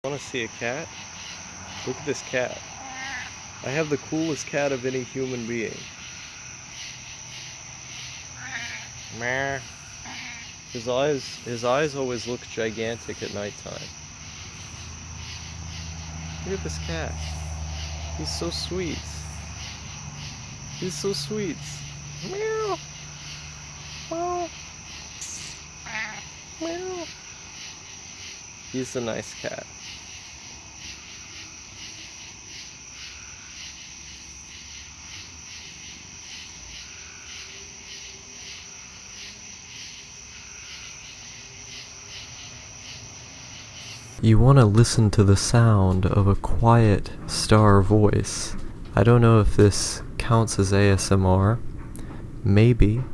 Want to see a cat? Look at this cat. I have the coolest cat of any human being. Meh. His eyes always look gigantic at nighttime. Look at this cat. He's so sweet. He's so sweet. Meow. Meow. Meow. He's a nice cat. You want to listen to the sound of a quiet star voice. I don't know if this counts as ASMR. Maybe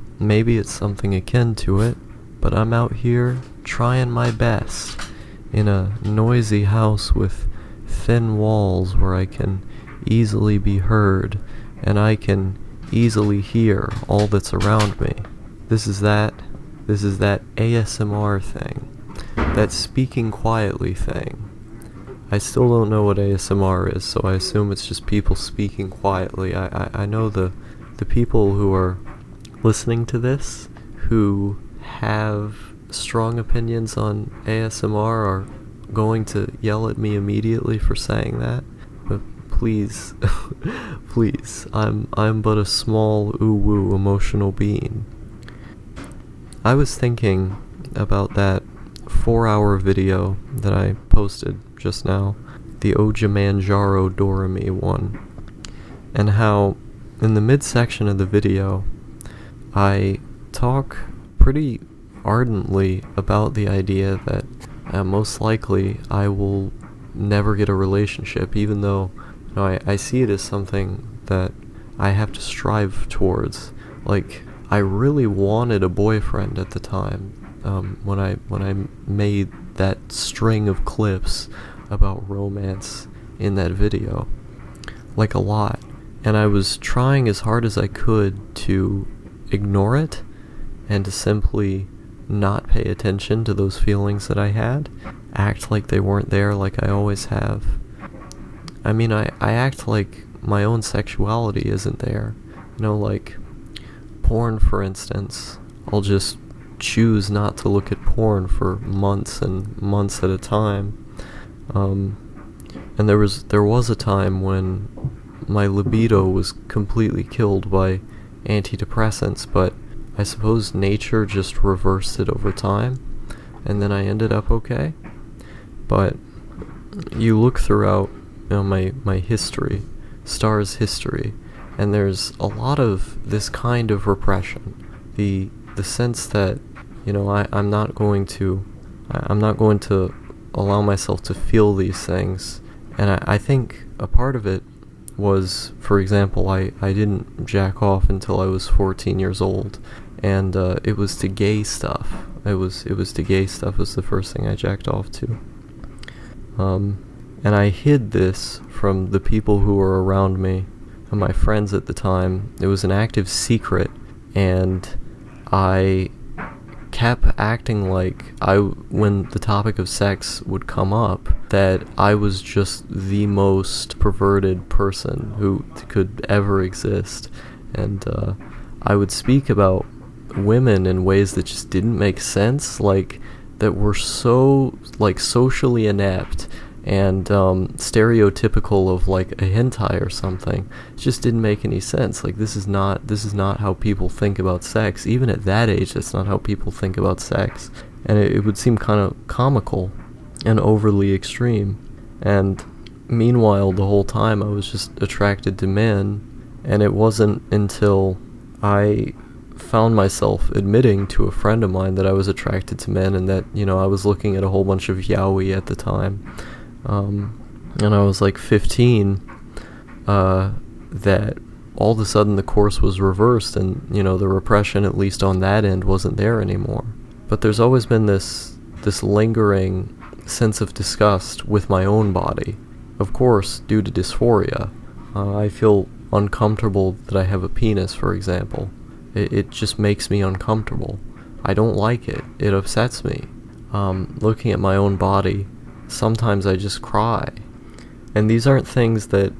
it's something akin to it, but I'm out here trying my best in a noisy house with thin walls where I can easily be heard and I can easily hear all that's around me. This is that ASMR thing. That speaking quietly thing. I still don't know what ASMR is, so I assume it's just people speaking quietly. I know the people who are listening to this who have strong opinions on ASMR are going to yell at me immediately for saying that. But please, please, I'm but a small ooh-woo emotional being. I was thinking about that 4-hour video that I posted just now, the Ojimanjaro Doremi one, and how in the midsection of the video I talk pretty ardently about the idea that most likely I will never get a relationship, even though I see it as something that I have to strive towards. Like, I really wanted a boyfriend at the time. When I made that string of clips about romance in that video, like a lot, and I was trying as hard as I could to ignore it and to simply not pay attention to those feelings that I had, act like they weren't there like I always have. I mean, I act like my own sexuality isn't there, like porn, for instance. I'll just choose not to look at porn for months and months at a time. And there was a time when my libido was completely killed by antidepressants, but I suppose nature just reversed it over time, and then I ended up okay. But you look throughout my history, Star's history, and there's a lot of this kind of repression. The sense that I'm not going to allow myself to feel these things. And I think a part of it was, for example, I didn't jack off until I was 14 years old, and it was to gay stuff. It was to gay stuff was the first thing I jacked off to. And I hid this from the people who were around me and my friends at the time. It was an active secret, and I kept acting like when the topic of sex would come up, that I was just the most perverted person who could ever exist. And I would speak about women in ways that just didn't make sense, like that were so socially inept and stereotypical of like a hentai or something. It just didn't make any sense. Like, this is not how people think about sex. Even at that age, that's not how people think about sex. And it would seem kind of comical and overly extreme. And meanwhile, the whole time I was just attracted to men, and it wasn't until I found myself admitting to a friend of mine that I was attracted to men, and that I was looking at a whole bunch of yaoi at the time, and I was like 15, that all of a sudden the course was reversed, and the repression, at least on that end, wasn't there anymore. But there's always been this lingering sense of disgust with my own body, of course due to dysphoria. I feel uncomfortable that I have a penis, for example. It just makes me uncomfortable. I don't like it. It upsets me. Looking at my own body sometimes I just cry. And these aren't things that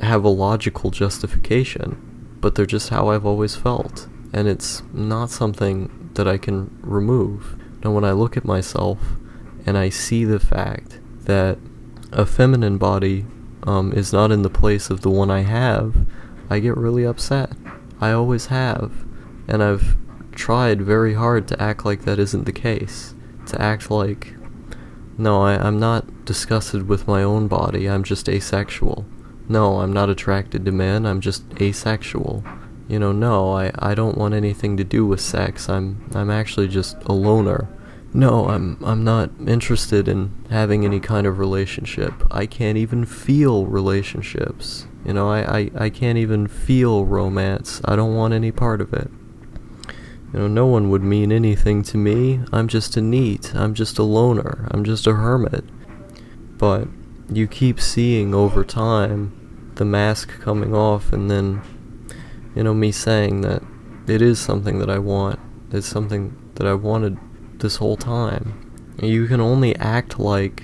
have a logical justification, but they're just how I've always felt. And it's not something that I can remove. Now, when I look at myself and I see the fact that a feminine body is not in the place of the one I have, I get really upset. I always have. And I've tried very hard to act like that isn't the case. To act like, no, I'm not disgusted with my own body, I'm just asexual. No, I'm not attracted to men, I'm just asexual. No, I don't want anything to do with sex, I'm actually just a loner. No, I'm not interested in having any kind of relationship. I can't even feel relationships. I can't even feel romance. I don't want any part of it. No one would mean anything to me. I'm just a neat. I'm just a loner. I'm just a hermit. But you keep seeing over time the mask coming off, and then, me saying that it is something that I want. It's something that I wanted this whole time. You can only act like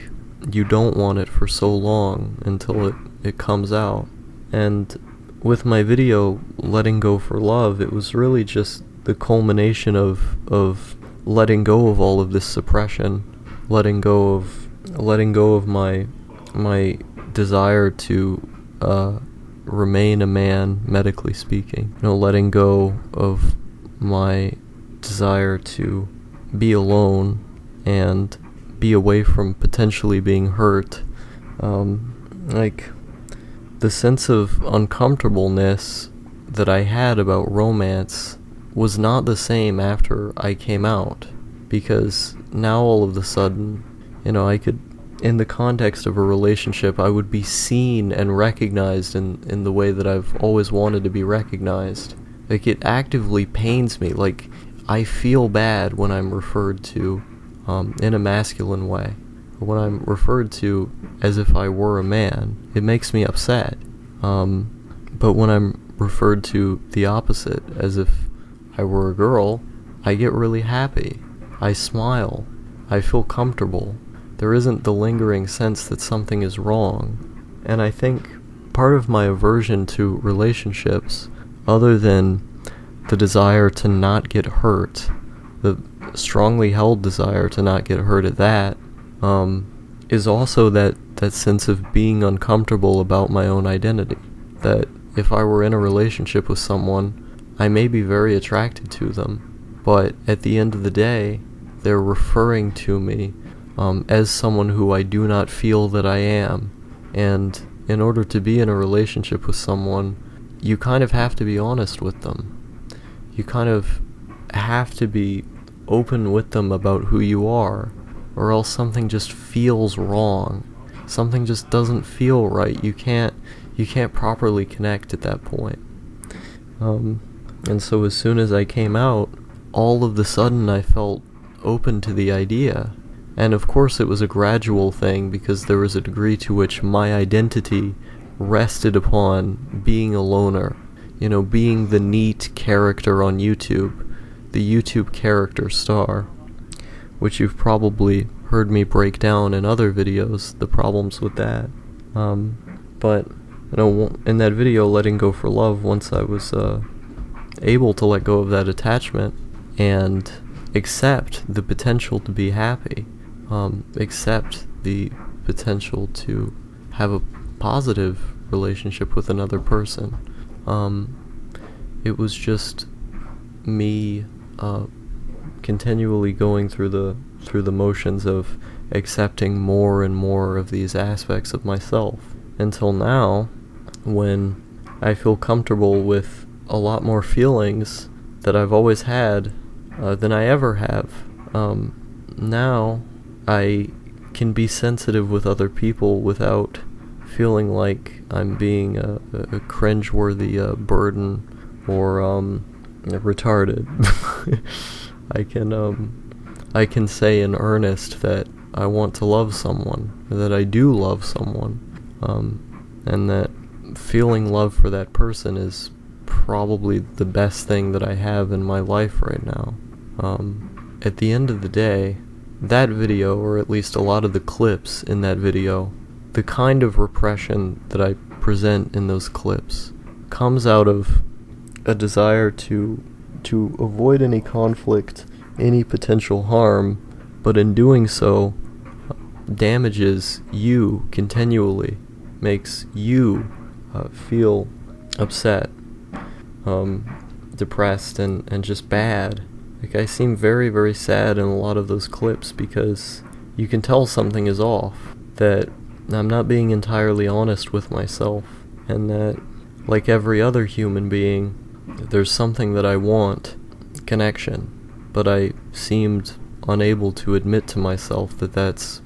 you don't want it for so long until it comes out. And with my video, Letting Go for Love, it was really just the culmination of letting go of all of this suppression, letting go of my desire to remain a man, medically speaking. Letting go of my desire to be alone and be away from potentially being hurt. The sense of uncomfortableness that I had about romance was not the same after I came out, because now all of a sudden, I could, in the context of a relationship, I would be seen and recognized in the way that I've always wanted to be recognized. It actively pains me. I feel bad when I'm referred to in a masculine way. When I'm referred to as if I were a man, it makes me upset. But when I'm referred to the opposite, as if I were a girl, I get really happy. I smile. I feel comfortable. There isn't the lingering sense that something is wrong. And I think part of my aversion to relationships, other than the desire to not get hurt, the strongly held desire to not get hurt at that, is also that sense of being uncomfortable about my own identity. That if I were in a relationship with someone, I may be very attracted to them, but at the end of the day, they're referring to me as someone who I do not feel that I am. And in order to be in a relationship with someone, you kind of have to be honest with them. You kind of have to be open with them about who you are, or else something just feels wrong. Something just doesn't feel right. You can't properly connect at that point. And so as soon as I came out, all of the sudden I felt open to the idea. And of course it was a gradual thing, because there was a degree to which my identity rested upon being a loner. Being the neat character on YouTube, the YouTube character star, which you've probably heard me break down in other videos, the problems with that. But, in that video, Letting Go for Love, once I was able to let go of that attachment and accept the potential to be happy, accept the potential to have a positive relationship with another person, it was just me continually going through the motions of accepting more and more of these aspects of myself, until now, when I feel comfortable with a lot more feelings that I've always had than I ever have. Now I can be sensitive with other people without feeling like I'm being a cringeworthy burden or retarded. I can say in earnest that I want to love someone, that I do love someone, and that feeling love for that person is probably the best thing that I have in my life right now. At the end of the day, that video, or at least a lot of the clips in that video, the kind of repression that I present in those clips comes out of a desire to avoid any conflict, any potential harm, but in doing so, damages you continually, makes you feel upset, depressed, and just bad. Like, I seem very, very sad in a lot of those clips because you can tell something is off, that I'm not being entirely honest with myself, and that, like every other human being, there's something that I want, connection, but I seemed unable to admit to myself that that's